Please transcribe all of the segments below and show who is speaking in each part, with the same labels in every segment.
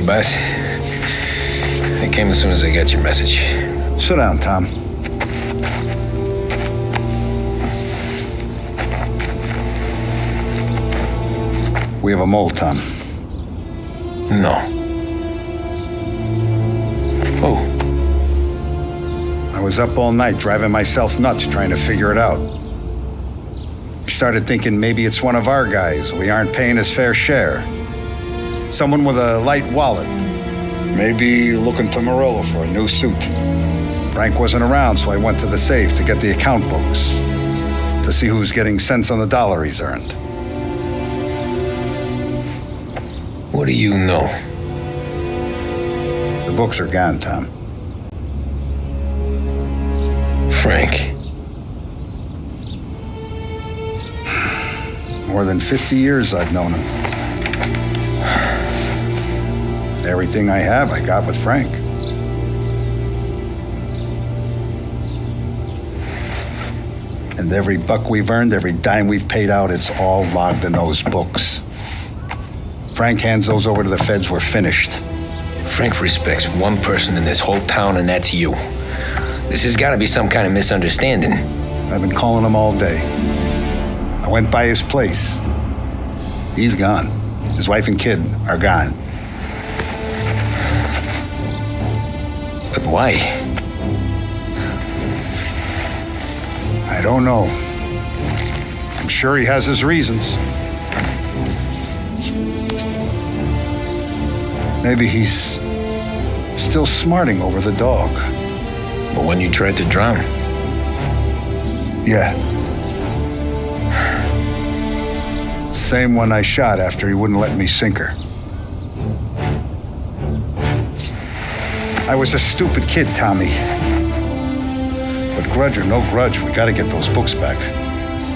Speaker 1: boss. I came as soon as I got your message.
Speaker 2: Sit down, Tom. We have a mole, Tom.
Speaker 1: No. Oh.
Speaker 2: I was up all night driving myself nuts trying to figure it out. I started thinking maybe it's one of our guys. We aren't paying his fair share. Someone with a light wallet. Maybe looking to Morello for a new suit. Frank wasn't around, so I went to the safe to get the account books. To see who's getting cents on the dollar he's earned.
Speaker 1: What do you know?
Speaker 2: The books are gone, Tom.
Speaker 1: Frank.
Speaker 2: More than 50 years I've known him. Everything I have, I got with Frank. And every buck we've earned, every dime we've paid out, it's all logged in those books. Frank hands those over to the feds, we're finished.
Speaker 1: Frank respects one person in this whole town, and that's you. This has got to be some kind of misunderstanding.
Speaker 2: I've been calling him all day. I went by his place. He's gone. His wife and kid are gone.
Speaker 1: But why?
Speaker 2: I don't know. I'm sure he has his reasons. Maybe he's still smarting over the dog.
Speaker 1: The one you tried to drown?
Speaker 2: Yeah. Same one I shot after he wouldn't let me sink her. I was a stupid kid, Tommy. But grudge or no grudge, we gotta get those books back.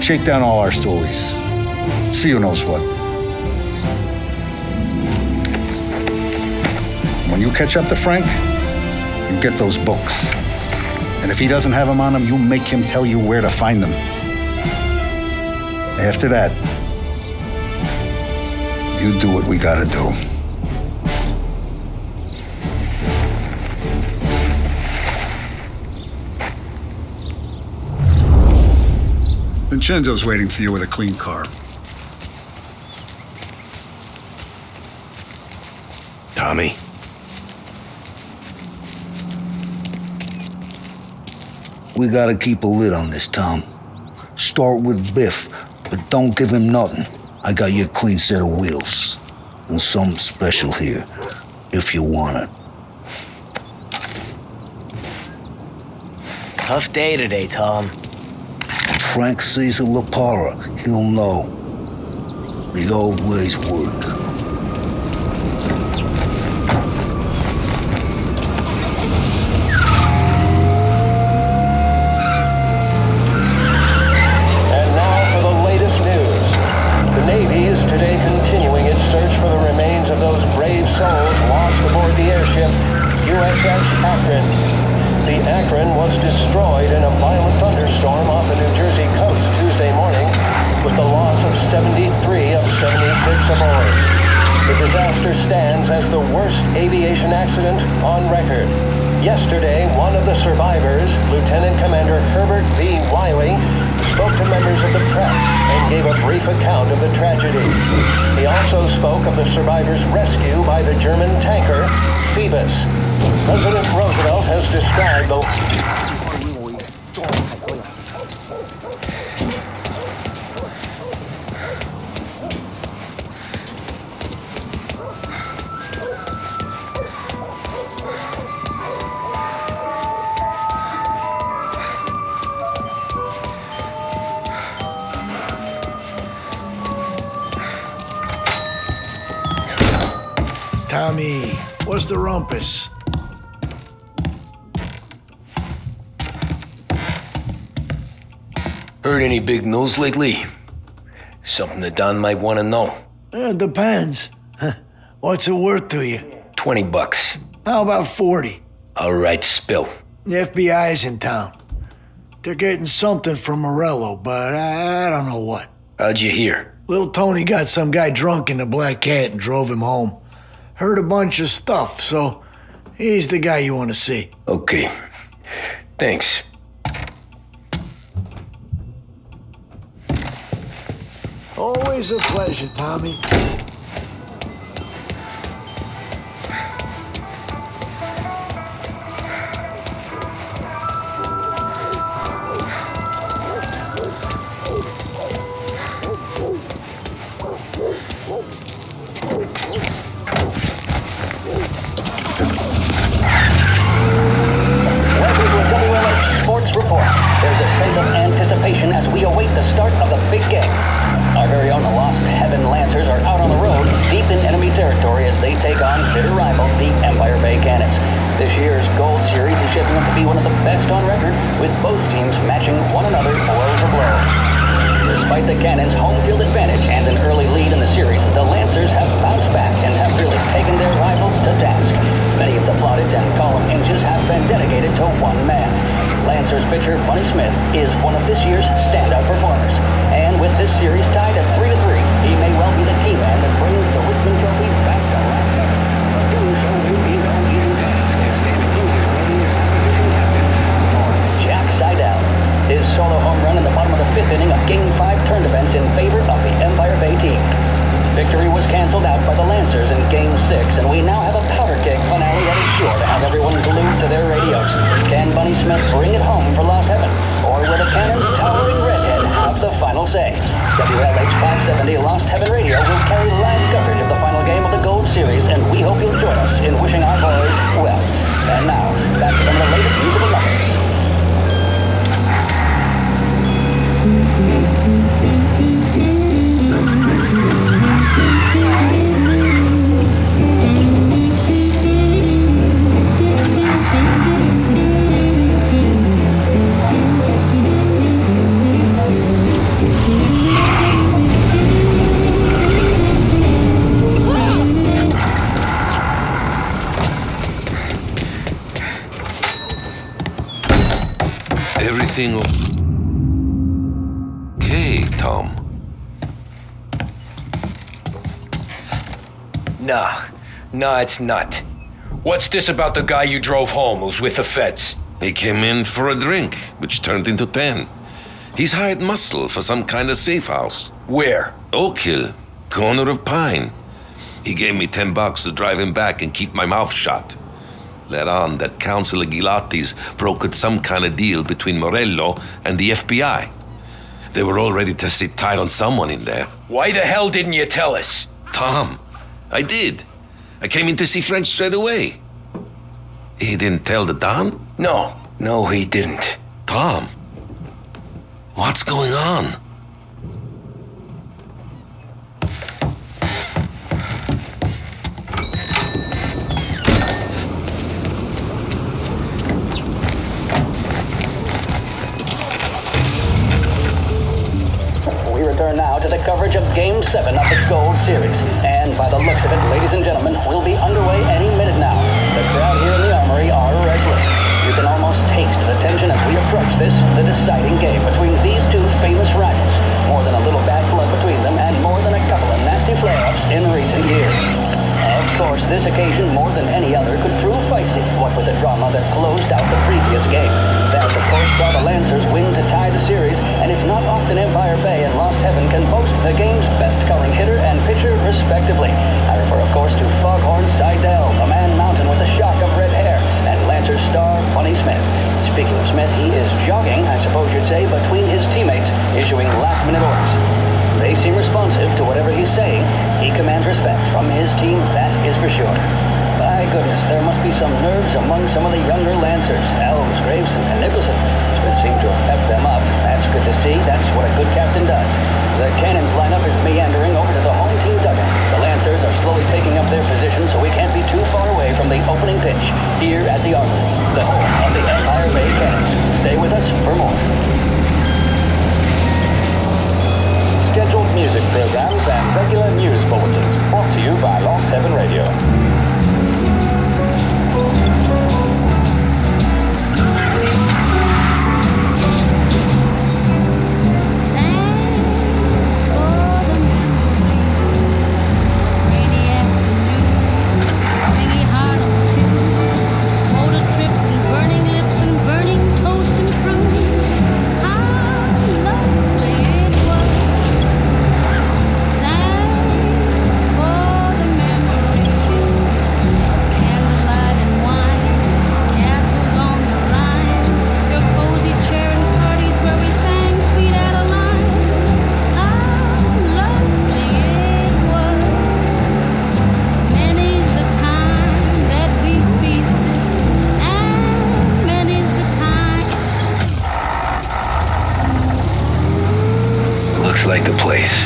Speaker 2: Shake down all our stories. See who knows what. When you catch up to Frank, you get those books. And if he doesn't have them on him, you make him tell you where to find them. After that, you do what we gotta do. Vincenzo's waiting for you with a clean car.
Speaker 3: Tommy?
Speaker 4: We gotta keep a lid on this, Tom. Start with Biff, but don't give him nothing. I got you a clean set of wheels. And something special here, if you want it.
Speaker 5: Tough day today, Tom.
Speaker 4: When Frank sees a La Parra, he'll know. The old ways work.
Speaker 6: Was destroyed in a violent thunderstorm off the New Jersey coast Tuesday morning, with the loss of 73 of 76 aboard. The disaster stands as the worst aviation accident on record. Yesterday, one of the survivors, Lieutenant Commander Herbert V. Wiley, spoke to members of the press and gave a brief account of the tragedy. He also spoke of the survivors' rescue by the German tanker, Phoebus. President Roosevelt has described the...
Speaker 7: Tommy, what's the rumpus?
Speaker 1: Heard any big news lately? Something that Don might want to know.
Speaker 7: Depends. What's it worth to you?
Speaker 1: $20.
Speaker 7: How about 40?
Speaker 1: All right, spill.
Speaker 7: The FBI's in town. They're getting something from Morello, but I don't know what.
Speaker 1: How'd you hear?
Speaker 7: Little Tony got some guy drunk in the Black Cat and drove him home. heard a bunch of stuff, so he's the guy you want to see.
Speaker 1: Okay. Thanks.
Speaker 7: Always a pleasure, Tommy.
Speaker 3: Report. There's a sense of anticipation as we await the start of the big game. Our very own Lost Heaven Lancers are out on the road, deep in enemy territory as they take on bitter rivals, the Empire Bay Cannons. This year's Gold Series is shaping up to be one of the best on record, with both teams matching one another blow for blow. Despite the Cannons' home field advantage and an early lead in the series, the Lancers have bounced back and have really taken their rivals to task. Many of the plaudits and column inches have been dedicated to one man. Lancers pitcher Bunny Smith is one of this year's standout performers. And with this series tied at 3-3, he may well be the key man that brings the Wisdom Trophy back to last night. But doing so will be no easy task as they begin his ready as opposition captain, Jack Seidel. His solo home run in the bottom of the fifth inning of Game 5 turned events in favor of the Empire Bay team. Victory was canceled out by the Lancers in Game 6, and we now have a powder keg finale that is sure to have everyone glued to their radios. Can Bunny Smith bring it home for Lost Heaven? Or will the Cannons' towering redhead have the final say? WLH 570 Lost Heaven Radio will carry live coverage of the final game of the Gold Series, and we hope you'll join us in wishing our boys well. And now, back to some of the latest musical numbers.
Speaker 5: Everything okay, Tom?
Speaker 1: Nah, it's not. What's this about the guy you drove home who's with the feds?
Speaker 5: He came in for a drink, which turned into 10. He's hired muscle for some kind of safe house.
Speaker 1: Where?
Speaker 5: Oak Hill, corner of Pine. He gave me $10 to drive him back and keep my mouth shut. Let on that Councilor Gilatti's brokered some kind of deal between Morello and the FBI. They were all ready to sit tight on someone in there.
Speaker 1: Why the hell didn't you tell us?
Speaker 5: Tom, I did. I came in to see French straight away. He didn't tell the Don?
Speaker 1: No, he didn't.
Speaker 5: Tom, what's going on?
Speaker 3: We return now to the coverage of Game 7 of the Gold Series. And by the looks of it, ladies and gentlemen, we'll be underway any minute now. The crowd here in the Armory are restless. You can almost taste the tension as we approach this, the deciding game between these two famous rivals. More than a little bad blood between them, and more than a couple of nasty flare-ups in recent years. Of course, this occasion, more than any other, could prove feisty, what with the drama that closed out the previous game. That, of course, saw the Lancers win to tie the series, and it's not often Empire Bay and Lost Heaven can boast the game's best covering hitter and pitcher, respectively. I refer, of course, to Foghorn Seidel, a man mountain with a shock of red hair, and Lancers star Bunny Smith. Speaking of Smith, he is jogging, I suppose you'd say, between his teammates, issuing last-minute orders. They seem responsive to whatever he's saying. He commands respect from his team, that is for sure. By goodness, there must be some nerves among some of the younger Lancers. Elves, Graveson, and Nicholson. Smith seemed to have pepped them up. That's good to see. That's what a good captain does. The Cannons lineup is meandering over to the home team dugout. The Lancers are slowly taking up their position, so we can't be too far away from the opening pitch here at the Armory, the home of the Empire Bay Cannons. Stay with us for more. Scheduled music programs and regular news bulletins brought to you by Lost Heaven Radio.
Speaker 1: Looks like the place.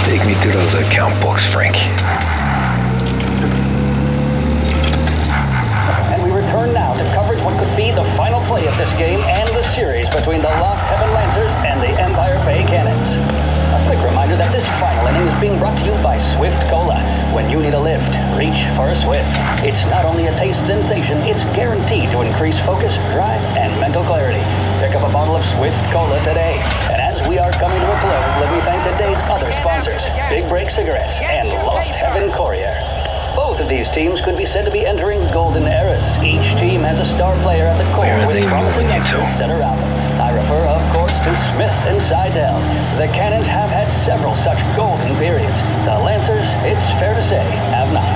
Speaker 1: Take me to those account books, Frank.
Speaker 3: And we return now to coverage what could be the final play of this game and the series between the Lost Heaven Lancers and the Empire Bay Cannons. A quick reminder that this final inning is being brought to you by Swift Cola. When you need a lift, reach for a Swift. It's not only a taste sensation, it's guaranteed to increase focus, drive, and mental clarity. Pick up a bottle of Swift Cola today. And as we are coming to a close, let me thank today's other sponsors, Big Break Cigarettes and Lost Heaven Courier. Both of these teams could be said to be entering golden eras. Each team has a star player at the core
Speaker 1: Where are
Speaker 3: with
Speaker 1: they
Speaker 3: promising
Speaker 1: moving into?
Speaker 3: youngsters set around them. I refer, of course, to Smith and Seidel. The Cannons have had several such golden periods. The Lancers, it's fair to say, have not.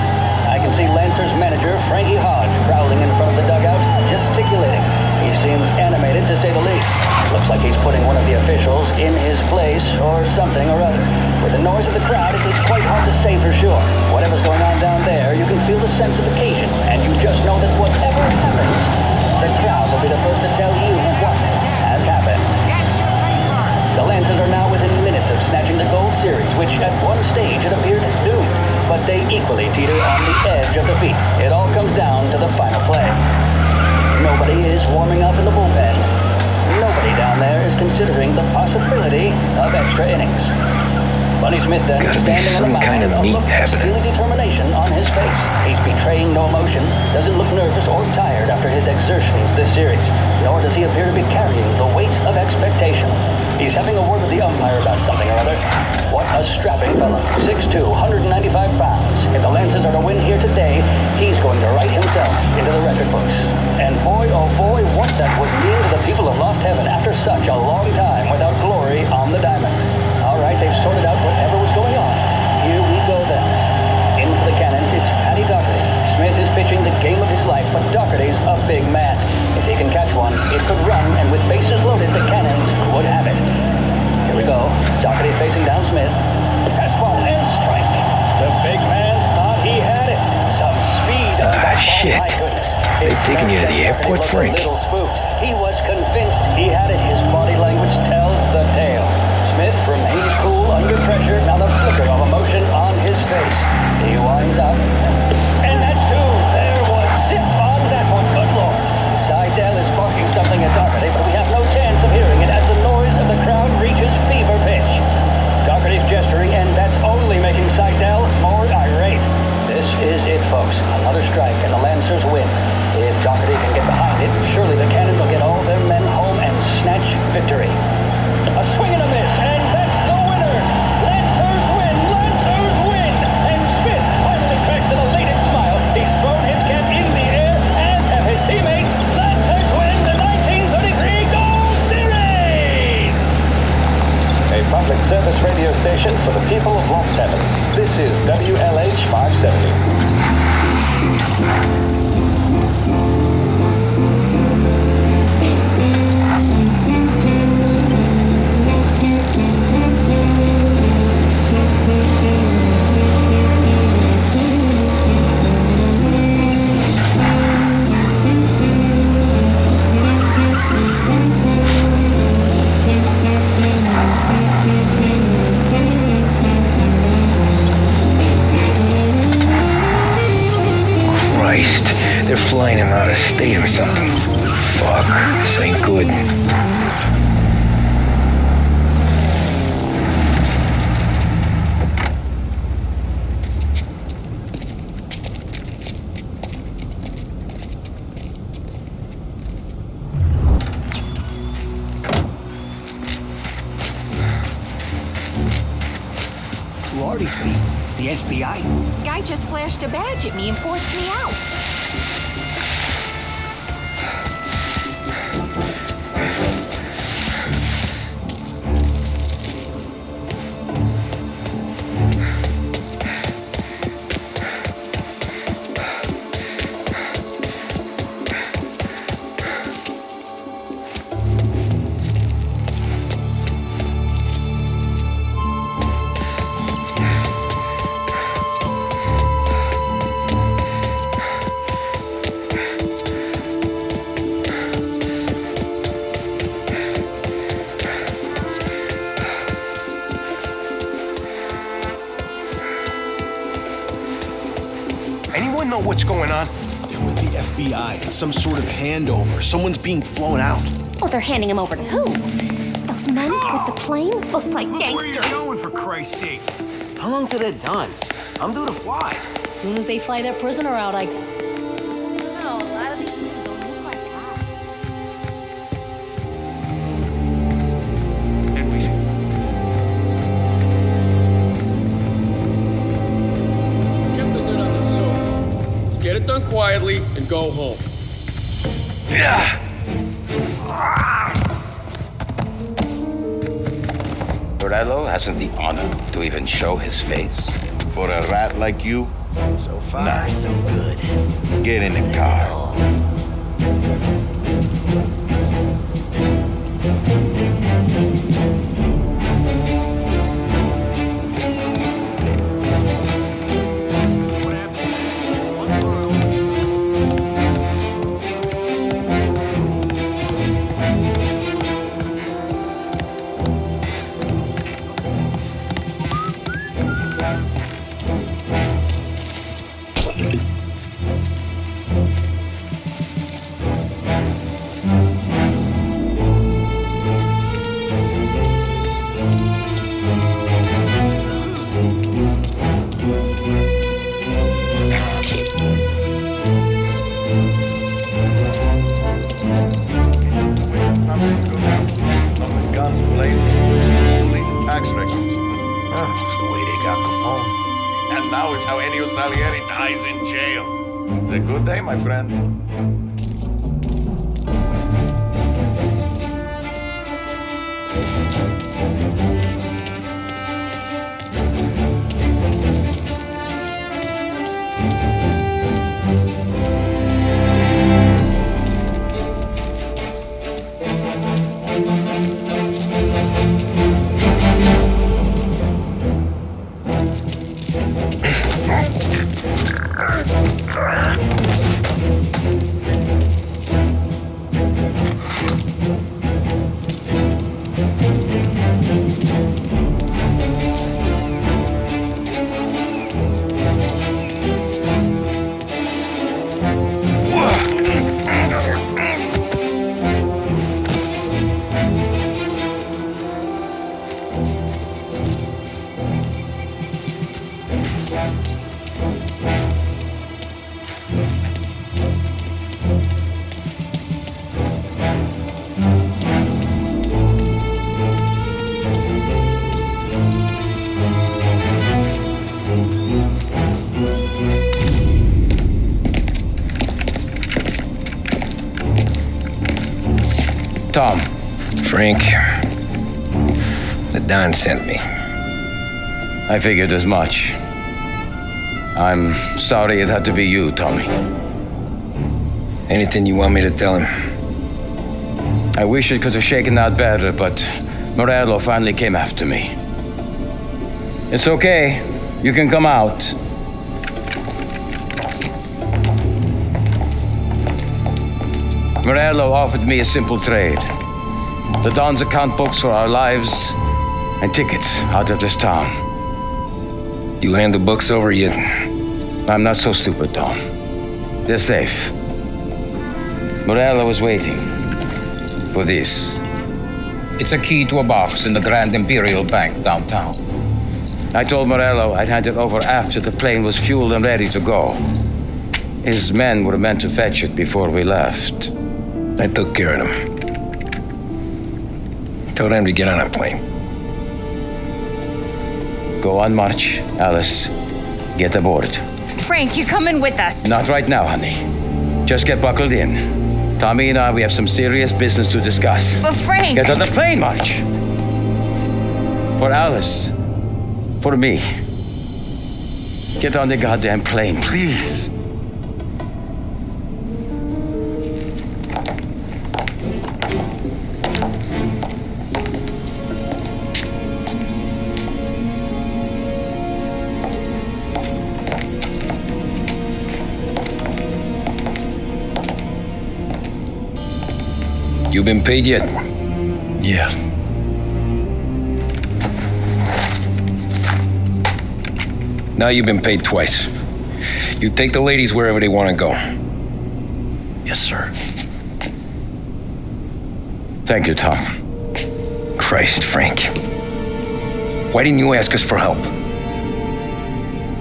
Speaker 3: I can see Lancers manager Frankie Hodge prowling in front of the dugout, gesticulating. He seems animated, to say the least. Looks like he's putting one of the officials in his place or something or other. With the noise of the crowd, it is quite hard to say for sure. Whatever's going on down there, you can feel the sense of occasion, and you just know that whatever happens, the crowd will be the first to tell you what has happened. The Lancers are now within minutes of snatching the gold series, which at one stage had appeared doomed. But they equally teeter on the edge of defeat. It all comes down to the final play. Nobody is warming up in the bullpen. Nobody down there is considering the possibility of extra innings. Bunny Smith then
Speaker 1: Gotta be
Speaker 3: standing on the
Speaker 1: some
Speaker 3: mound,
Speaker 1: kind of
Speaker 3: a
Speaker 1: meat
Speaker 3: look of
Speaker 1: happening.
Speaker 3: steely determination on his face. He's betraying no emotion, doesn't look nervous or tired after his exertions this series, nor does he appear to be carrying the weight of expectation. He's having a word with the umpire about something or other. What a strapping fellow. 6'2", 195 pounds. If the Lancers are to win here today, he's going to write himself into the record books. And boy, oh boy, what that would mean to the people of Lost Heaven after such a long time without glory on the diamond. All right, they've sorted out whatever was going on. Here we go then. In for the Cannons, it's Paddy Doherty. Smith is pitching the game of his life, but Doherty's a big man. If he can catch one, it could run, and with bases loaded, the Cannons would have it. Here we go. Doherty facing down Smith. Fastball and strike. The big man thought he had it. Some speed on that ball,
Speaker 1: Shit.
Speaker 3: my goodness.
Speaker 1: They taking you to the airport,
Speaker 3: Doherty
Speaker 1: Frank?
Speaker 3: looks a little spooked. He was convinced he had it. His body language tells the tale. Smith remains cool under pressure, now the flicker of emotion on his face. He winds up. And that's two. There was zip on that one. Good Lord. Seidel is barking something at Doherty, but we have no chance of hearing it as the noise of the crowd reaches fever pitch. Doherty's gesturing, and that's only making Seidel more irate. This is it, folks. Another strike, and the Lancers win. If Doherty can get behind it, surely the Cannons will get all their men home and snatch victory. A swing and a miss, and that's the winners! Lancers win! Lancers win! And Smith finally cracks an elated smile. He's thrown his cap in the air, as have his teammates. Lancers win the 1933 Gold Series! A public service radio station for the people of Lost Heaven. This is WLH 570.
Speaker 1: Christ, they're flying him out of state or something. Fuck, this ain't good.
Speaker 7: Who are these people?
Speaker 8: The FBI?
Speaker 9: Guy just flashed a badge at me and forced me out.
Speaker 10: Anyone know what's going on?
Speaker 11: They're with the FBI. It's some sort of handover. Someone's being flown out.
Speaker 9: Oh, they're handing him over to who? Those men with the plane looked like gangsters.
Speaker 11: Where are you going, for Christ's sake?
Speaker 8: How long till they're done? I'm due to fly.
Speaker 12: As soon as they fly their prisoner out, I...
Speaker 9: No, a lot of these things don't look like cops.
Speaker 13: Get the lid on the sofa. Let's get it done quietly and go home.
Speaker 1: Morello hasn't the honor to even show his face.
Speaker 14: For a rat like you,
Speaker 8: So far, so good.
Speaker 14: get in the car. Guns blazing, police and tax records.
Speaker 10: It's the way they got Capone.
Speaker 14: And now is how Ennio Salieri dies in jail. It's a good day, my friend.
Speaker 1: Tom. Frank. The Don sent me.
Speaker 15: I figured as much. I'm sorry it had to be you, Tommy.
Speaker 1: Anything you want me to tell him?
Speaker 15: I wish it could have shaken out better, but Morello finally came after me. It's okay. You can come out. Morello offered me a simple trade. The Don's account books for our lives and tickets out of this town.
Speaker 1: You hand the books over yet?
Speaker 15: I'm not so stupid, Don. They're safe. Morello is waiting for this. It's a key to a box in the Grand Imperial Bank downtown. I told Morello I'd hand it over after the plane was fueled and ready to go. His men were meant to fetch it before we left.
Speaker 1: I took care of them. Told them to get on a plane.
Speaker 15: Go on, March, Alice. Get aboard.
Speaker 16: Frank, you're coming with us.
Speaker 15: Not right now, honey. Just get buckled in. Tommy and I, we have some serious business to discuss.
Speaker 16: But Frank...
Speaker 15: Get on the plane, March. For Alice. For me. Get on the goddamn plane, please.
Speaker 1: You been paid yet?
Speaker 2: Yeah.
Speaker 1: Now you've been paid twice. You take the ladies wherever they want to go.
Speaker 2: Yes, sir.
Speaker 15: Thank you, Tom.
Speaker 1: Christ, Frank. Why didn't you ask us for help?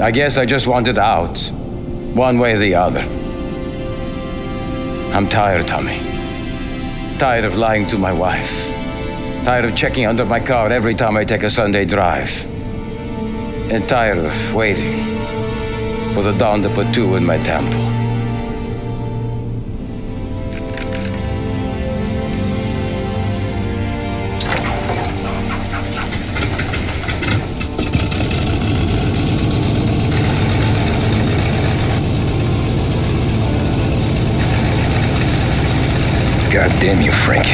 Speaker 15: I guess I just wanted out. One way or the other. I'm tired, Tommy. Tired of lying to my wife. Tired of checking under my car every time I take a Sunday drive. And tired of waiting for the dawn to put two in my temple.
Speaker 1: God damn you, Frank.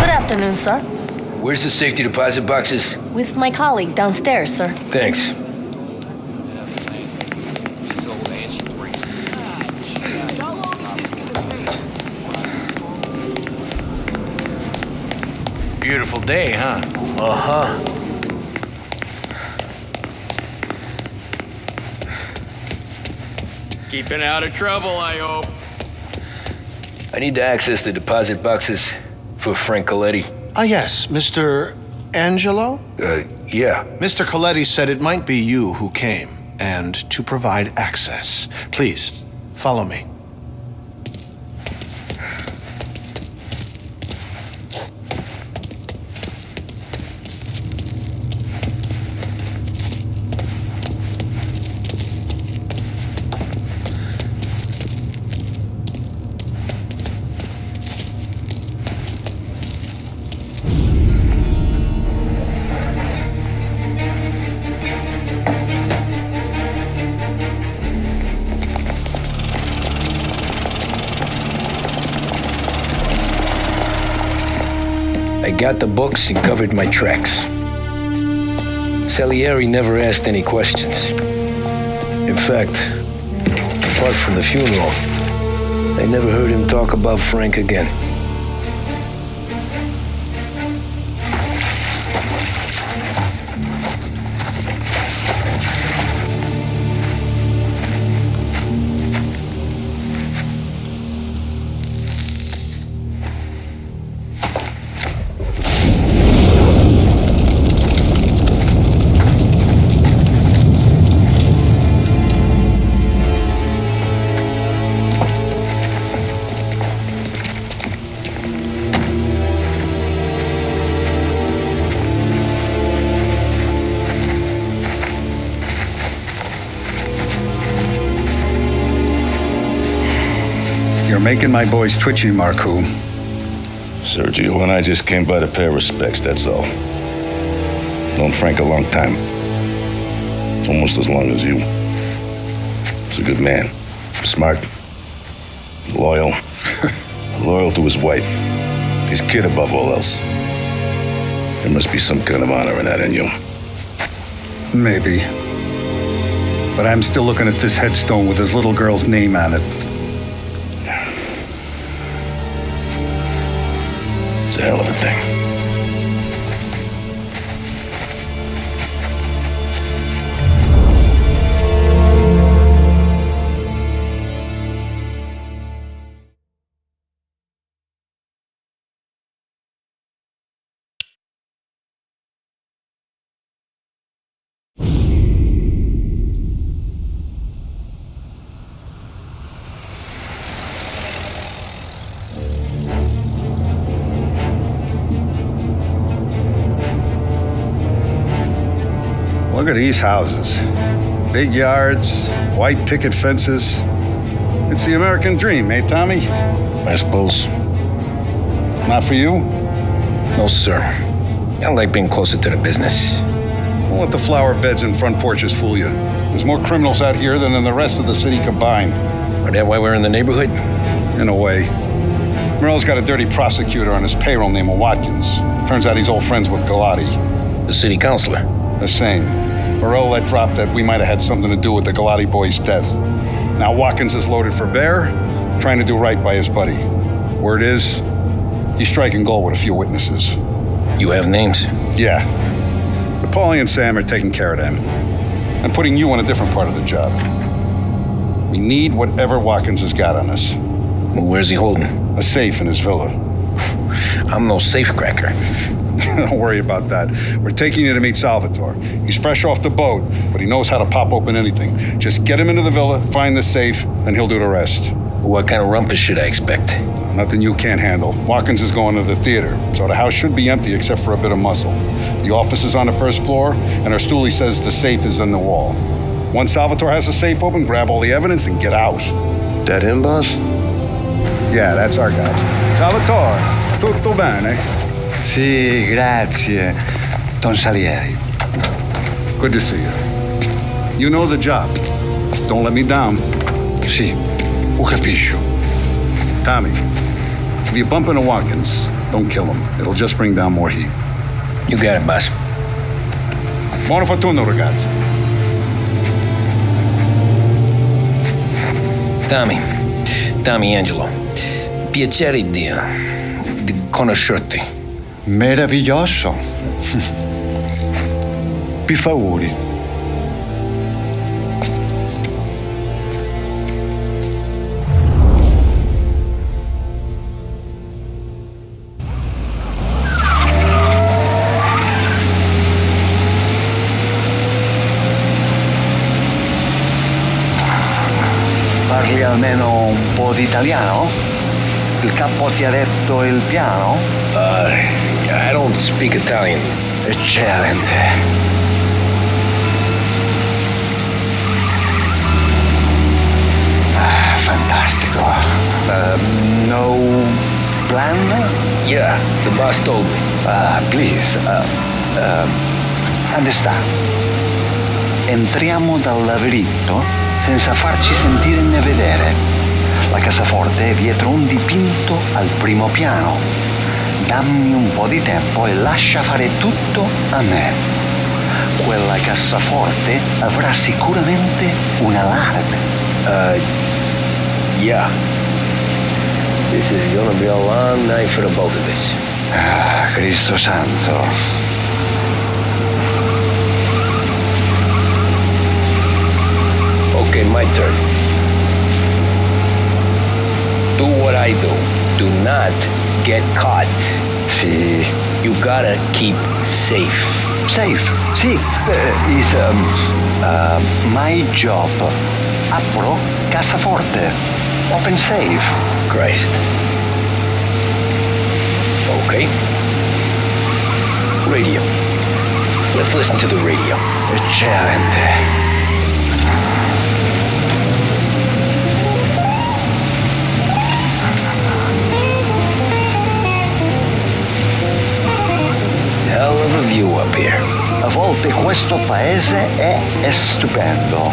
Speaker 12: Afternoon, sir.
Speaker 1: Where's the safety deposit boxes?
Speaker 12: With my colleague downstairs, sir.
Speaker 1: Thanks.
Speaker 10: Beautiful day, huh?
Speaker 1: Uh-huh.
Speaker 13: Keeping out of trouble, I hope.
Speaker 1: I need to access the deposit boxes for Frank Coletti.
Speaker 11: Ah, yes, Mr. Angelo?
Speaker 1: Yeah.
Speaker 11: Mr. Coletti said it might be you who came, and to provide access. Please, follow me.
Speaker 1: I got the books and covered my tracks. Salieri never asked any questions. In fact, apart from the funeral, I never heard him talk about Frank again.
Speaker 2: You're making my boys twitchy, Marcoux.
Speaker 17: Sergio and I just came by to pay respects, that's all. Known Frank a long time. Almost as long as you. He's a good man. Smart. Loyal. Loyal to his wife. His kid above all else. There must be some kind of honor in that in you.
Speaker 2: Maybe. But I'm still looking at this headstone with his little girl's name on it.
Speaker 17: It's a hell of a thing.
Speaker 2: Look at these houses. Big yards, white picket fences. It's the American dream, eh, Tommy?
Speaker 1: I suppose.
Speaker 2: Not for you?
Speaker 1: No, sir. I like being closer to the business.
Speaker 2: Don't let the flower beds and front porches fool you. There's more criminals out here than in the rest of the city combined.
Speaker 1: Is that why we're in the neighborhood?
Speaker 2: In a way. Morello's got a dirty prosecutor on his payroll named Watkins. Turns out he's old friends with Galati.
Speaker 1: The city councilor?
Speaker 2: The same. Morello let drop that we might have had something to do with the Galati boy's death. Now Watkins is loaded for bear, trying to do right by his buddy. Word is, he's striking gold with a few witnesses.
Speaker 1: You have names?
Speaker 2: Yeah. But Paulie and Sam are taking care of them. I'm putting you on a different part of the job. We need whatever Watkins has got on us.
Speaker 1: Well, where's he holding?
Speaker 2: A safe in his villa.
Speaker 1: I'm no safecracker.
Speaker 2: Don't worry about that. We're taking you to meet Salvatore. He's fresh off the boat, but he knows how to pop open anything. Just get him into the villa, find the safe, and he'll do the rest.
Speaker 1: What kind of rumpus should I expect?
Speaker 2: Nothing you can't handle. Watkins is going to the theater, so the house should be empty except for a bit of muscle. The office is on the first floor, and our stoolie says the safe is in the wall. Once Salvatore has the safe open, grab all the evidence and get out.
Speaker 1: That him, boss?
Speaker 2: Yeah, that's our guy. Salvatore, tutto bene?
Speaker 18: Sì, grazie, Don Salieri.
Speaker 2: Good to see you. You know the job. Don't let me down.
Speaker 18: Sì, ho capisco.
Speaker 2: Tommy, if you bump into Watkins, don't kill him. It'll just bring down more heat.
Speaker 1: You got it, boss.
Speaker 2: Buona fortuna, ragazzi.
Speaker 1: Tommy Angelo. Piacere di conoscerti.
Speaker 18: Meraviglioso. Per favore.
Speaker 19: Parli almeno un po' di italiano? Il capo ti ha detto il piano?
Speaker 1: I don't speak Italian.
Speaker 19: Eccellente. Fantastico. No plan?
Speaker 1: Yeah, the boss told me.
Speaker 19: Please, understand. Entriamo dal labirinto senza farci sentire né vedere. La cassaforte è dietro un dipinto al primo piano. Dammi un po' di tempo e lascia fare tutto a me. Quella cassaforte avrà sicuramente un allarme.
Speaker 1: Yeah. This is gonna be a long night for the both of us.
Speaker 19: Cristo santo.
Speaker 1: Okay, my turn. Do what I do. Do not get caught.
Speaker 19: Sì.
Speaker 1: You gotta keep safe.
Speaker 19: Safe? Sì. Is my job. Apro cassaforte. Open safe.
Speaker 1: Christ. Okay. Radio. Let's listen to the radio.
Speaker 19: Eccellente.
Speaker 1: Hell of a view up here.
Speaker 19: A volte questo paese è stupendo.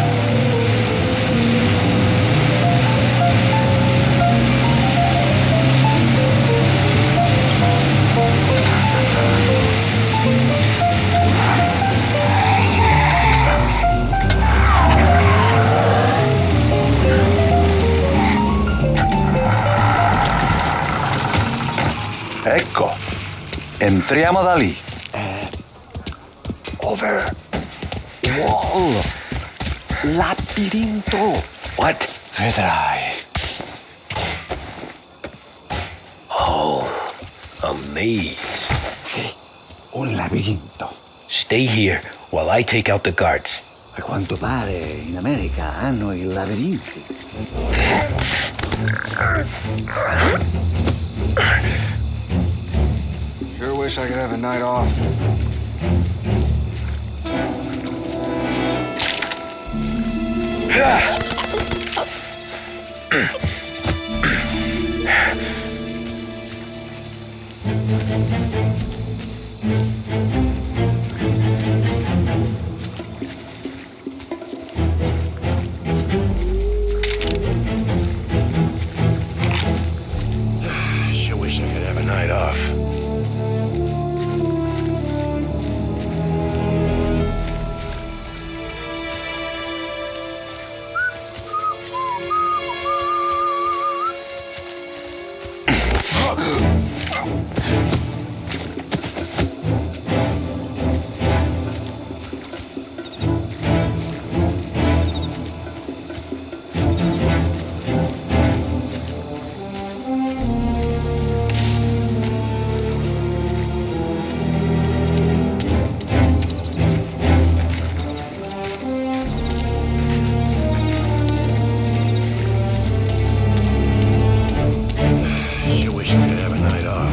Speaker 19: Entriamo da lì. Over. Wall. Labirinto.
Speaker 1: What?
Speaker 19: Vedrai.
Speaker 1: Oh, a maze.
Speaker 19: Sì, un labirinto.
Speaker 1: Stay here while I take out the guards.
Speaker 19: A quanto pare in America hanno i labirinti.
Speaker 7: Sure wish I could have a night off.
Speaker 1: Sure wish I could have a night off. Sure wish I could have a night off.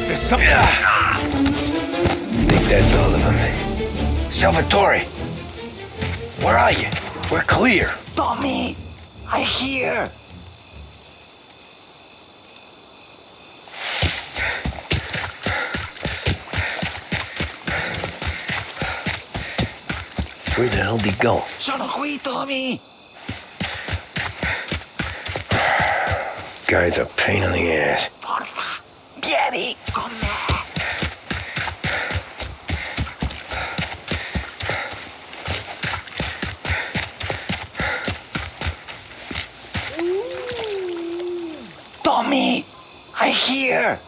Speaker 13: There's something.
Speaker 1: I think that's all of them. Salvatore! Where are you? We're clear.
Speaker 19: Tommy, I hear.
Speaker 1: Where the hell did he go?
Speaker 19: Sono qui, Tommy.
Speaker 1: Guy's a pain in the ass.
Speaker 19: Forza, vieni con me. Tommy, I hear.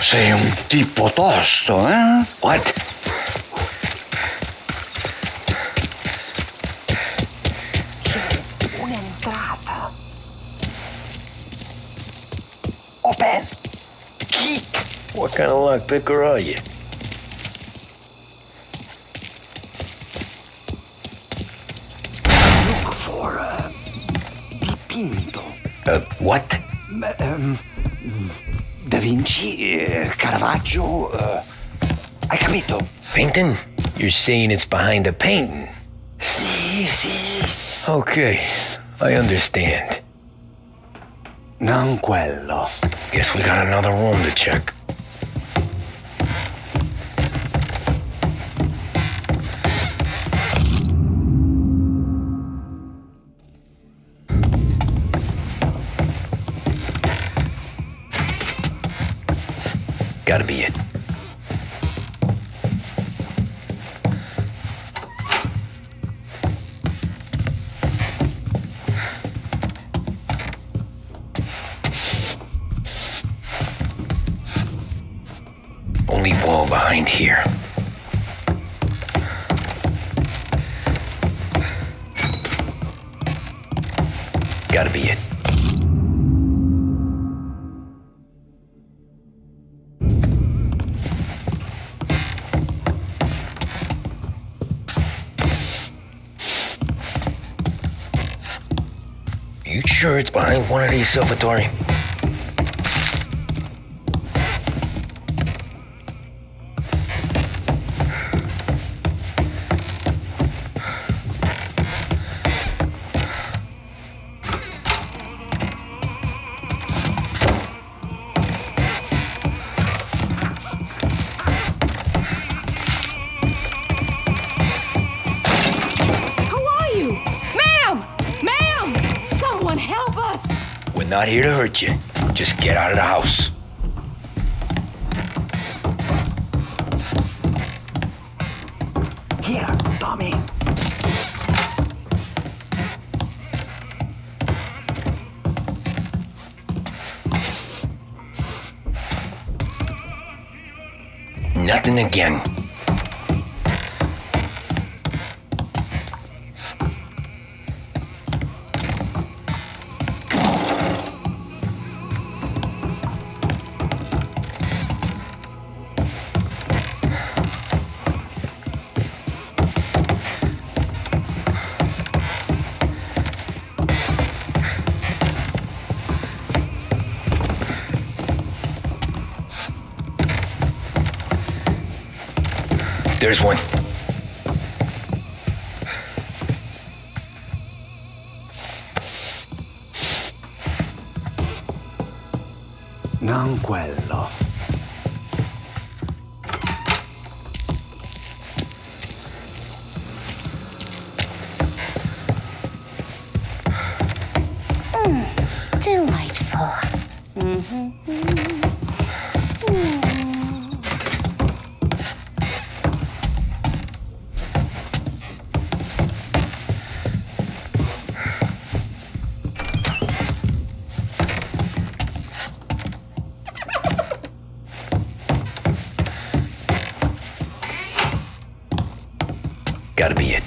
Speaker 19: Sei un tipo tosto, eh?
Speaker 1: What?
Speaker 19: C'è un'entrata. Open. Kick.
Speaker 1: What kind of lockpicker are you?
Speaker 19: Look for dipinto.
Speaker 1: What?
Speaker 19: Da Vinci, Caravaggio, hai capito?
Speaker 1: Painting? You're saying it's behind the painting?
Speaker 19: Sì, sì.
Speaker 1: Okay, I understand.
Speaker 19: Non quello.
Speaker 1: Guess we got another room to check. Gotta be it. Only wall behind here. Gotta be it. You sure it's behind one of these, Salvatore? Not here to hurt you. Just get out of the house.
Speaker 19: Here, Tommy.
Speaker 1: Nothing again. There's one.
Speaker 19: Non quello.
Speaker 9: Delightful.
Speaker 1: Gotta be it.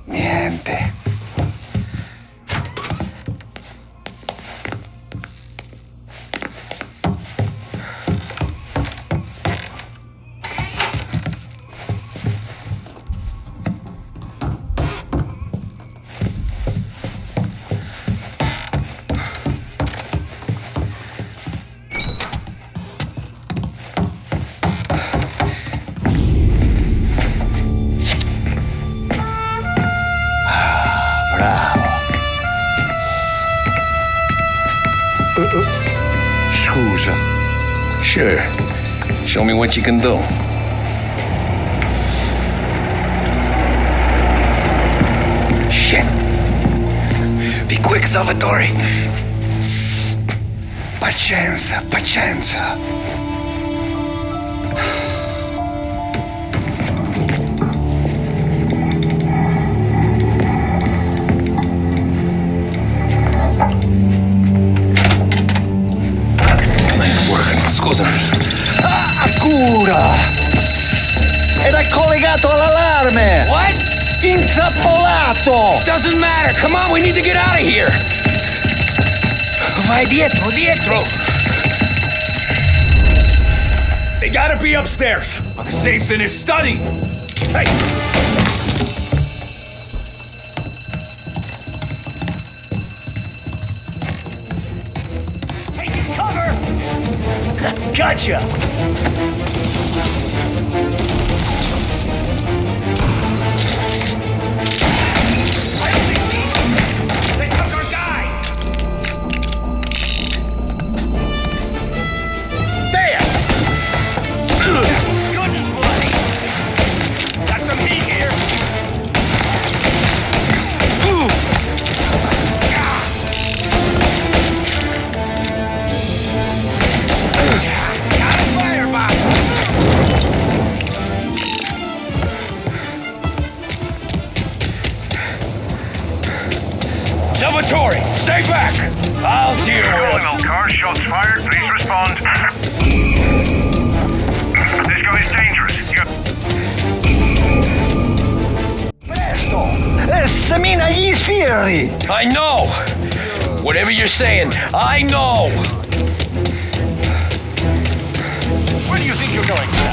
Speaker 19: Niente.
Speaker 1: Scusa. Sure. Show me what you can do. Shit. Be quick, Salvatore.
Speaker 18: Pazienza, pazienza.
Speaker 1: Scusami.
Speaker 18: Cura! Ed è collegato all'allarme!
Speaker 1: What?
Speaker 18: Intrappolato!
Speaker 1: Doesn't matter. Come on, we need to get out of here. Vai dietro, dietro.
Speaker 13: They gotta be upstairs. The safe's in his study. Hey!
Speaker 18: Gotcha!
Speaker 14: They took our guy!
Speaker 18: There!
Speaker 14: It's good, buddy! Got some meat here! Got a firebox!
Speaker 18: Salvatore, stay back! I'll deal with
Speaker 14: Terminal car, shots fired, please respond. This guy's dangerous.
Speaker 18: Presto! Semina gli sbirri! I know! Whatever you're saying, I know!
Speaker 14: Where do you think you're going, sir?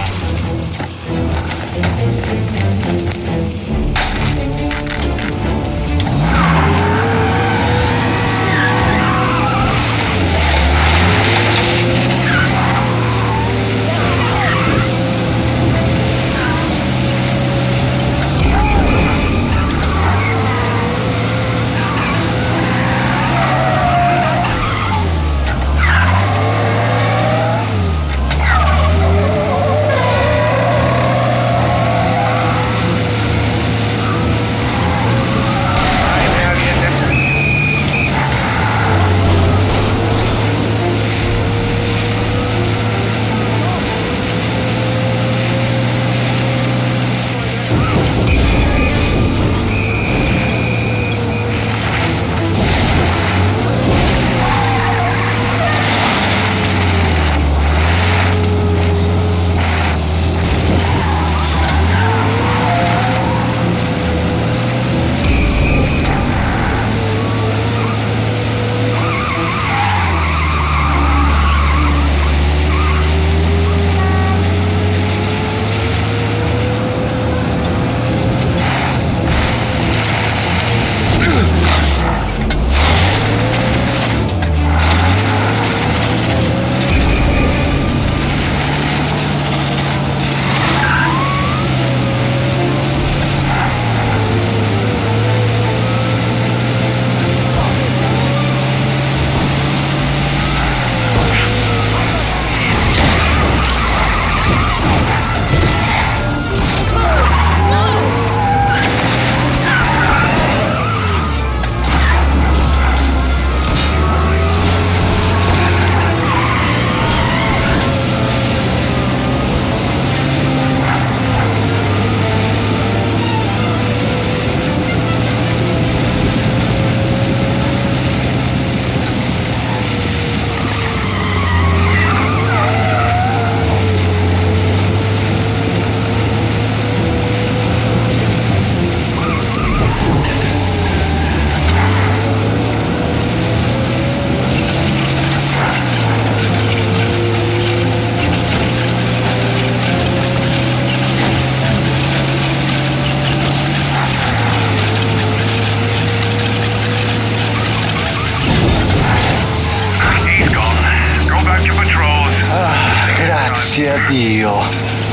Speaker 19: Grazie a Dio.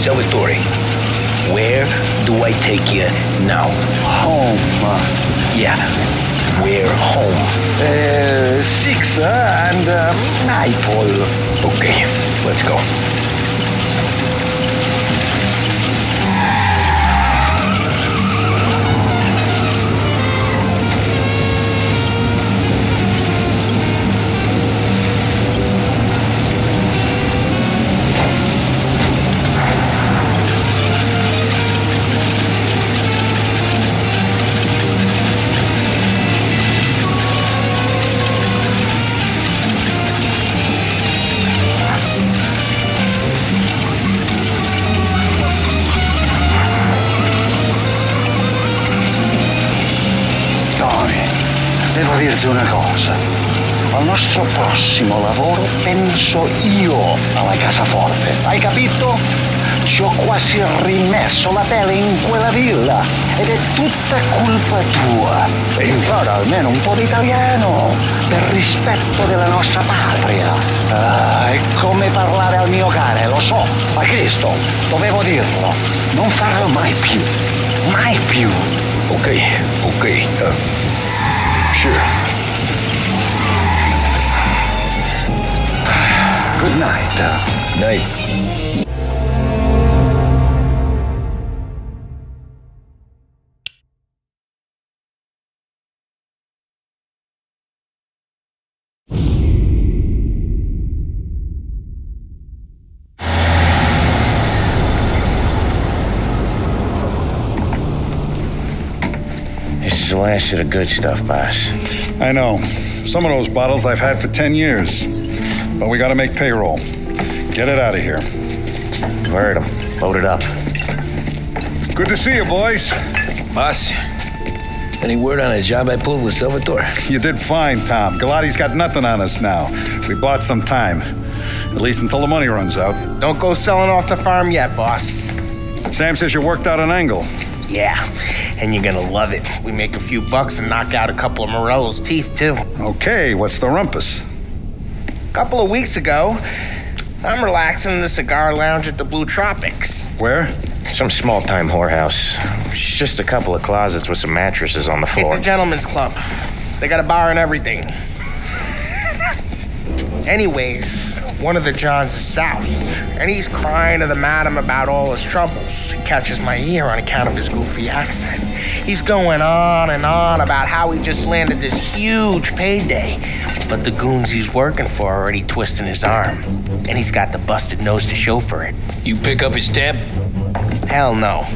Speaker 18: Salvatore, where do I take you now?
Speaker 19: Home.
Speaker 18: Yeah, we're home.
Speaker 19: 6 and nightfall.
Speaker 18: Okay, let's go.
Speaker 19: Devo dirti una cosa. Al nostro prossimo lavoro penso io alla cassaforte. Hai capito? ci ho quasi rimesso la pelle in quella villa. Ed è tutta colpa tua. Impara almeno un po' di italiano, per rispetto della nostra patria. È come parlare al mio cane, lo so, ma Cristo, dovevo dirlo. Non farlo mai più. Mai più.
Speaker 1: Okay. Sure.
Speaker 19: Good night.
Speaker 1: Night.
Speaker 15: This is the last of the good stuff, boss.
Speaker 2: I know. Some of those bottles I've had for 10 years. But we gotta make payroll. Get it out of here.
Speaker 15: Word 'em. Load it up.
Speaker 2: Good to see you, boys.
Speaker 1: Boss, any word on a job I pulled with Salvatore?
Speaker 2: You did fine, Tom. Galati's got nothing on us now. We bought some time. At least until the money runs out.
Speaker 8: Don't go selling off the farm yet, boss.
Speaker 2: Sam says you worked out an angle.
Speaker 8: Yeah, and you're gonna love it. We make a few bucks and knock out a couple of Morello's teeth, too.
Speaker 2: Okay, what's the rumpus?
Speaker 8: A couple of weeks ago, I'm relaxing in the cigar lounge at the Blue Tropics.
Speaker 2: Where?
Speaker 15: Some small-time whorehouse. It's just a couple of closets with some mattresses on the floor.
Speaker 8: It's a gentleman's club. They got a bar and everything. Anyways, one of the Johns is soused, and he's crying to the madam about all his troubles. He catches my ear on account of his goofy accent. He's going on and on about how he just landed this huge payday, but the goons he's working for are already twisting his arm, and he's got the busted nose to show for it.
Speaker 1: You pick up his tab?
Speaker 8: Hell no.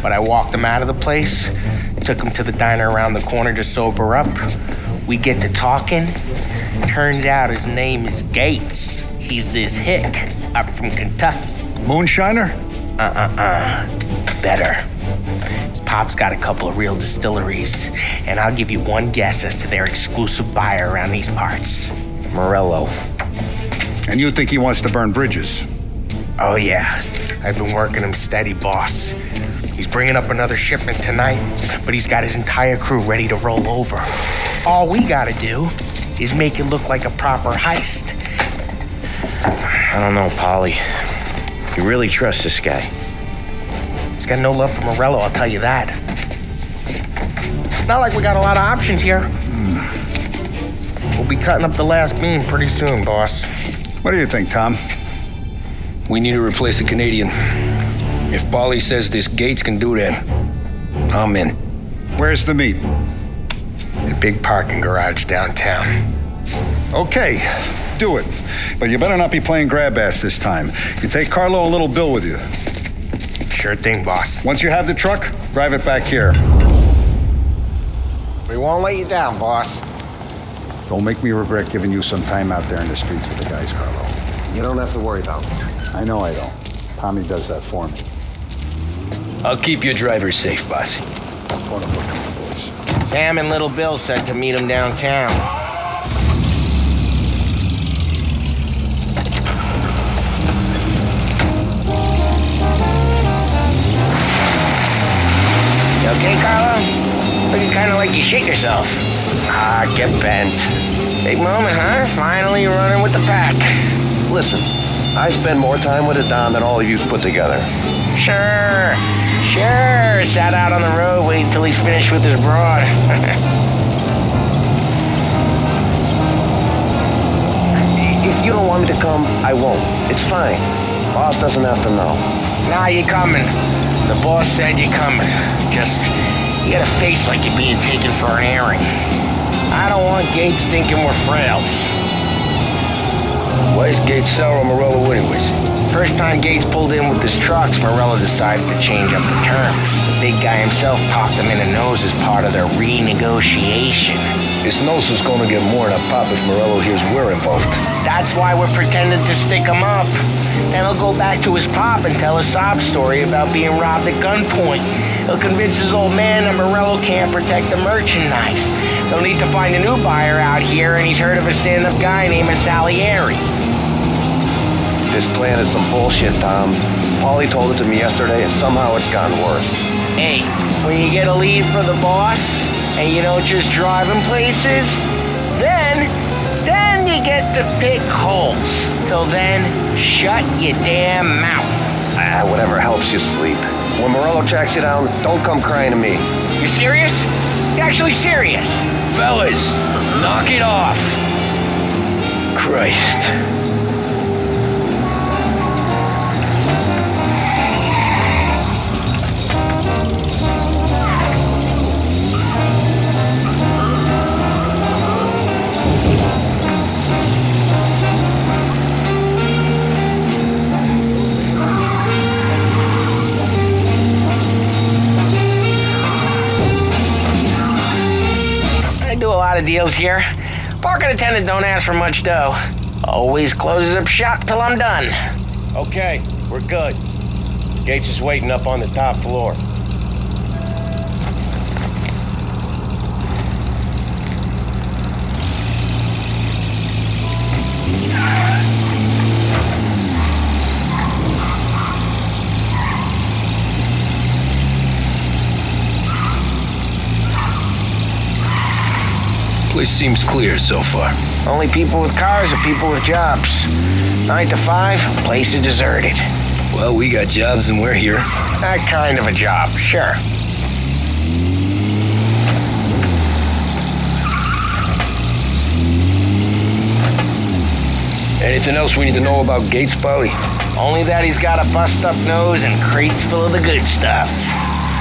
Speaker 8: But I walked him out of the place, took him to the diner around the corner to sober up. We get to talking. Turns out his name is Gates. He's this hick up from Kentucky.
Speaker 2: Moonshiner?
Speaker 8: Better. His pop's got a couple of real distilleries, and I'll give you one guess as to their exclusive buyer around these parts. Morello.
Speaker 2: And you think he wants to burn bridges?
Speaker 8: Oh yeah. I've been working him steady, boss. He's bringing up another shipment tonight, but he's got his entire crew ready to roll over. All we gotta do is make it look like a proper heist.
Speaker 15: I don't know, Polly. You really trust this guy?
Speaker 8: He's got no love for Morello, I'll tell you that. Not like we got a lot of options here. We'll be cutting up the last beam pretty soon, boss.
Speaker 2: What do you think, Tom?
Speaker 1: We need to replace the Canadian. If Polly says this Gates can do that, I'm in.
Speaker 2: Where's the meet?
Speaker 8: The big parking garage downtown.
Speaker 2: Okay, do it. But you better not be playing grab ass this time. You take Carlo and little Bill with you.
Speaker 8: Sure thing, boss.
Speaker 2: Once you have the truck, drive it back here.
Speaker 8: We won't let you down, boss.
Speaker 2: Don't make me regret giving you some time out there in the streets with the guys, Carlo.
Speaker 6: You don't have to worry about me.
Speaker 2: I know I don't. Tommy does that for me.
Speaker 1: I'll keep your driver safe, boss.
Speaker 2: Wonderful, boys.
Speaker 8: Sam and little Bill said to meet him downtown. You okay, Carlo? Looking kind of like you shit yourself. Get bent. Big moment, huh? Finally running with the pack.
Speaker 6: Listen, I spend more time with a Don than all of you put together.
Speaker 8: Sure. Sat out on the road waiting till he's finished with his broad.
Speaker 6: If you don't want me to come, I won't. It's fine. Boss doesn't have to know.
Speaker 8: Nah, you're coming. The boss said you're coming. Just, you got a face like you're being taken for an airing. I don't want Gates thinking we're frails.
Speaker 1: Why is Gates sour on Morello anyways?
Speaker 8: First time Gates pulled in with his trucks, Morello decided to change up the terms. The big guy himself popped him in the nose as part of their renegotiation.
Speaker 1: His nose is gonna get more than a pop if Morello hears we're involved.
Speaker 8: That's why we're pretending to stick him up. Then he'll go back to his pop and tell a sob story about being robbed at gunpoint. He'll convince his old man that Morello can't protect the merchandise. They'll need to find a new buyer out here, and he's heard of a stand-up guy named Salieri.
Speaker 20: This plan is some bullshit, Tom. Paulie told it to me yesterday, and somehow it's gotten worse.
Speaker 8: Hey, when you get a lead for the boss, and you don't just drive him places, then you get to pick holes. Till then, shut your damn mouth.
Speaker 20: Whatever helps you sleep. When Morello tracks you down, don't come crying to me.
Speaker 8: You serious? You actually serious?
Speaker 18: Fellas, knock it off. Christ.
Speaker 8: Deals here. Parking attendant don't ask for much dough. Always closes up shop till I'm done.
Speaker 10: Okay, we're good. Gates is waiting up on the top floor.
Speaker 18: Place seems clear so far.
Speaker 8: Only people with cars are people with jobs. 9 to 5, place is deserted.
Speaker 18: Well, we got jobs and we're here.
Speaker 8: That kind of a job, sure.
Speaker 18: Anything else we need to know about Gates, Paulie?
Speaker 8: Only that he's got a bust-up nose and crates full of the good stuff.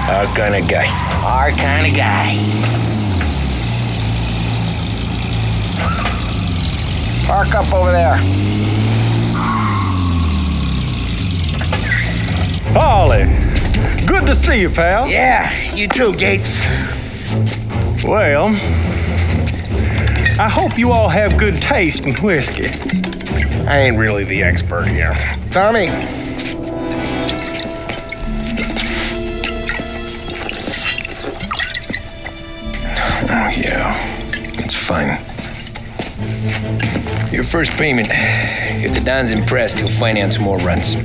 Speaker 18: Our kind of guy.
Speaker 8: Our kind of guy. Park up over there.
Speaker 21: Paulie, good to see you, pal.
Speaker 8: Yeah, you too, Gates.
Speaker 21: Well, I hope you all have good taste in whiskey.
Speaker 8: I ain't really the expert here. Tommy.
Speaker 18: Oh, yeah. It's fine. Your first payment. If the Don's impressed, he'll finance more runs.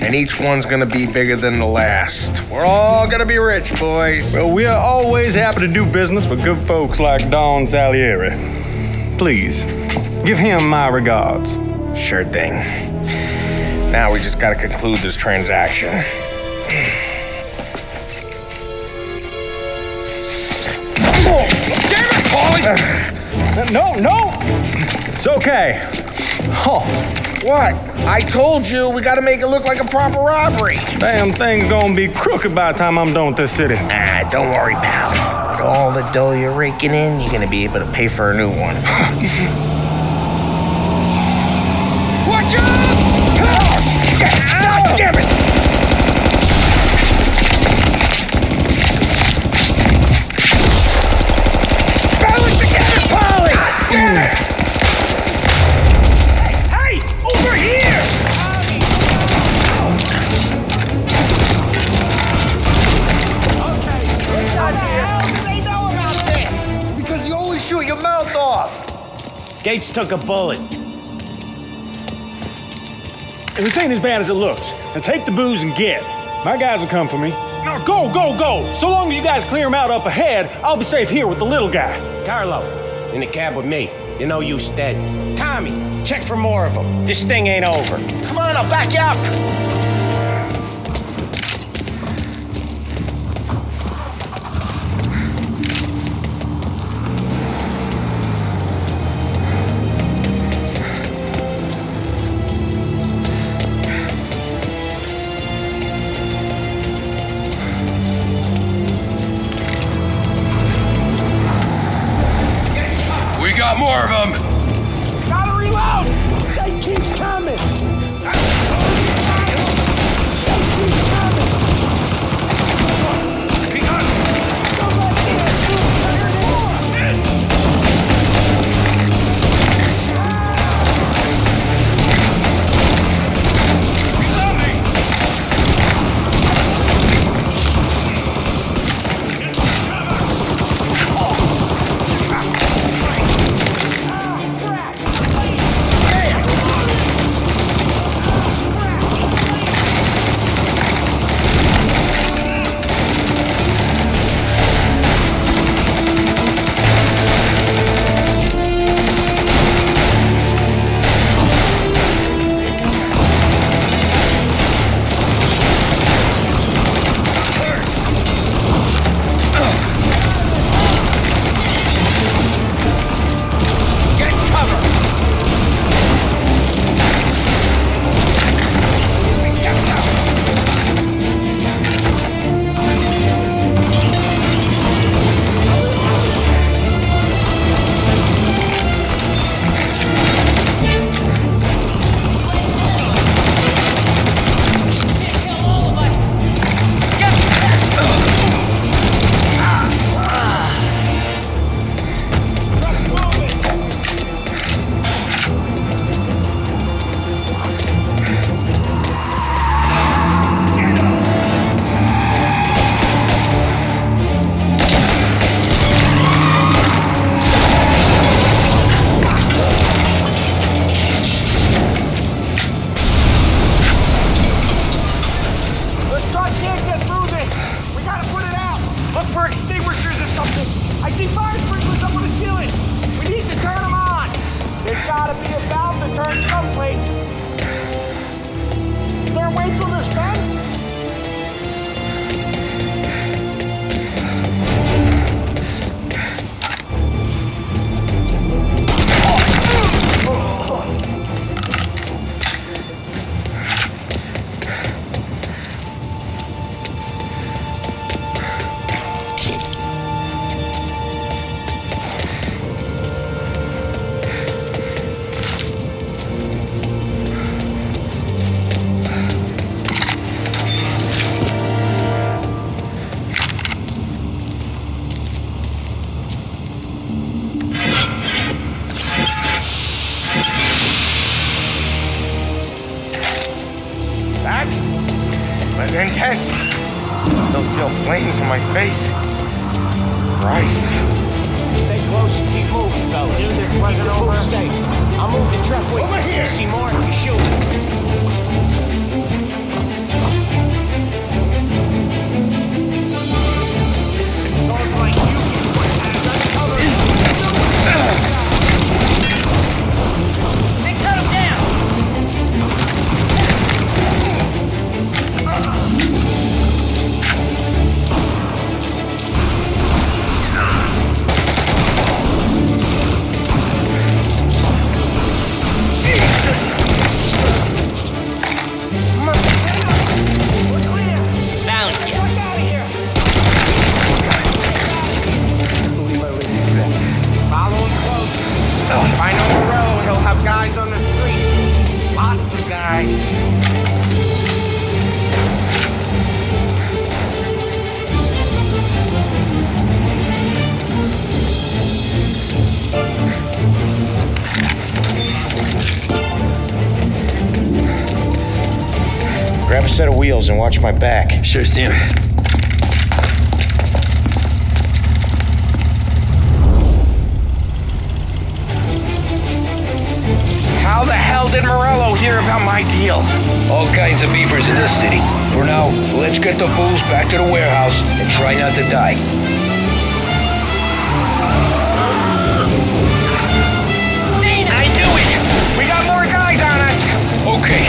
Speaker 8: And each one's gonna be bigger than the last. We're all gonna be rich, boys.
Speaker 21: Well, we are always happy to do business with good folks like Don Salieri. Please, give him my regards.
Speaker 8: Sure thing. Now we just gotta conclude this transaction.
Speaker 21: Oh, damn it, Paulie! No! It's okay. Oh.
Speaker 8: What? I told you we gotta make it look like a proper robbery.
Speaker 21: Damn thing's gonna be crooked by the time I'm done with this city.
Speaker 8: Don't worry, pal. With all the dough you're raking in, you're gonna be able to pay for a new one. Watch out! Oh, shit! God damn it! Balance together, Paulie! God damn it! Hey! Over here! How the hell did they know about this?
Speaker 7: Because you always shoot your mouth off.
Speaker 10: Gates took a bullet.
Speaker 21: This ain't as bad as it looks. Now take the booze and get. My guys will come for me. Now go! So long as you guys clear him out up ahead, I'll be safe here with the little guy.
Speaker 10: Carlo, in the cab with me. You know you stead. Tommy, check for more of them. This thing ain't over.
Speaker 8: Come on, I'll back you up.
Speaker 18: We got more of them.
Speaker 7: Gotta reload! They keep coming!
Speaker 8: You're about to turn someplace. Is there a way through this fence? Intense. Still feel flames on my face. Christ.
Speaker 10: Stay close and keep moving, fellas.
Speaker 8: Knew this wasn't over.
Speaker 10: Safe. I'll move the truck with you.
Speaker 8: Over here.
Speaker 10: See more? You shoot.
Speaker 8: Looks like you undercover.
Speaker 10: They cut him down.
Speaker 8: Follow him close. If I know Morello, he'll have guys on the street. Lots of guys.
Speaker 10: Grab a set of wheels and watch my back.
Speaker 1: Sure, Sam.
Speaker 8: How the hell did Morello hear about my deal?
Speaker 1: All kinds of beefers in this city. For now, let's get the booze back to the warehouse and try not to die.
Speaker 8: I knew it! We got more guys on us!
Speaker 1: Okay,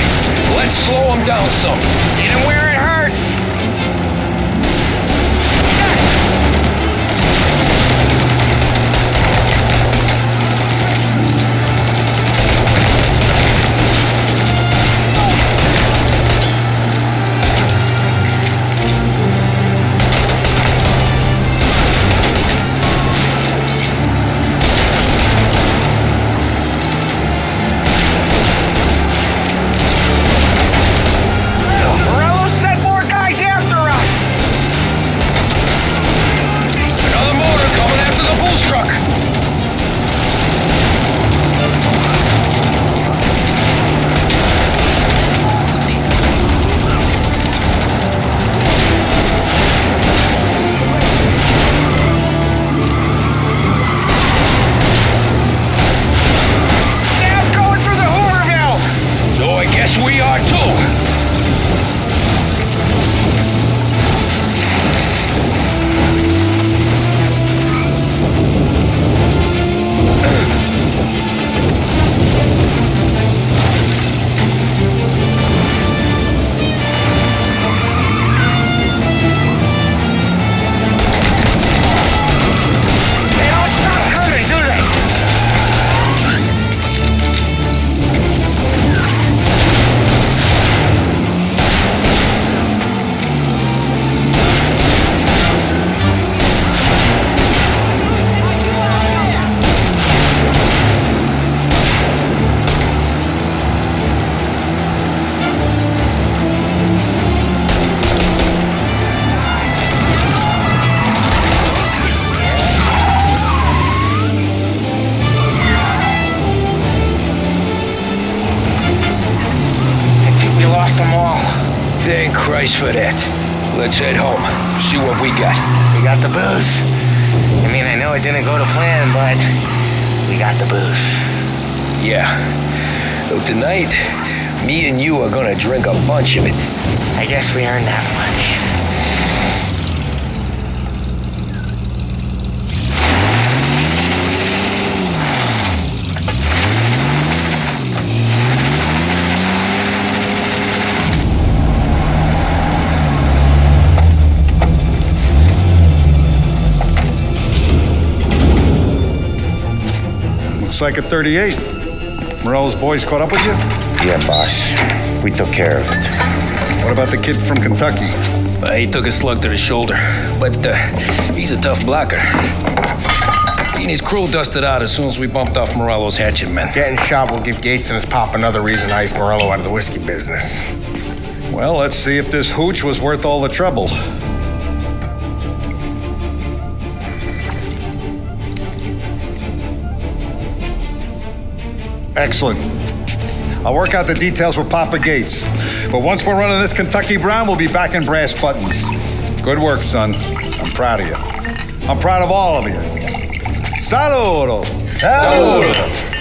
Speaker 1: let's slow them down some.
Speaker 8: Hit him where it hurts!
Speaker 1: Thank Christ for that. Let's head home. See what we got.
Speaker 8: We got the booze. I mean, I know it didn't go to plan, but we got the booze.
Speaker 1: Yeah. So tonight, me and you are gonna drink a bunch of it.
Speaker 8: I guess we earned that much.
Speaker 2: like a 38. Morello's boys caught up with you?
Speaker 15: Yeah, boss. We took care of it.
Speaker 2: What about the kid from Kentucky?
Speaker 4: He took a slug to the shoulder, but he's a tough blocker. He and his crew dusted out as soon as we bumped off Morello's hatchet men.
Speaker 8: Getting shot will give Gates and his pop another reason to ice Morello out of the whiskey business.
Speaker 2: Well, let's see if this hooch was worth all the trouble. Excellent. I'll work out the details with Papa Gates. But once we're running this Kentucky Brown, we'll be back in brass buttons. Good work, son. I'm proud of you. I'm proud of all of you. Saludo!
Speaker 8: Saludo!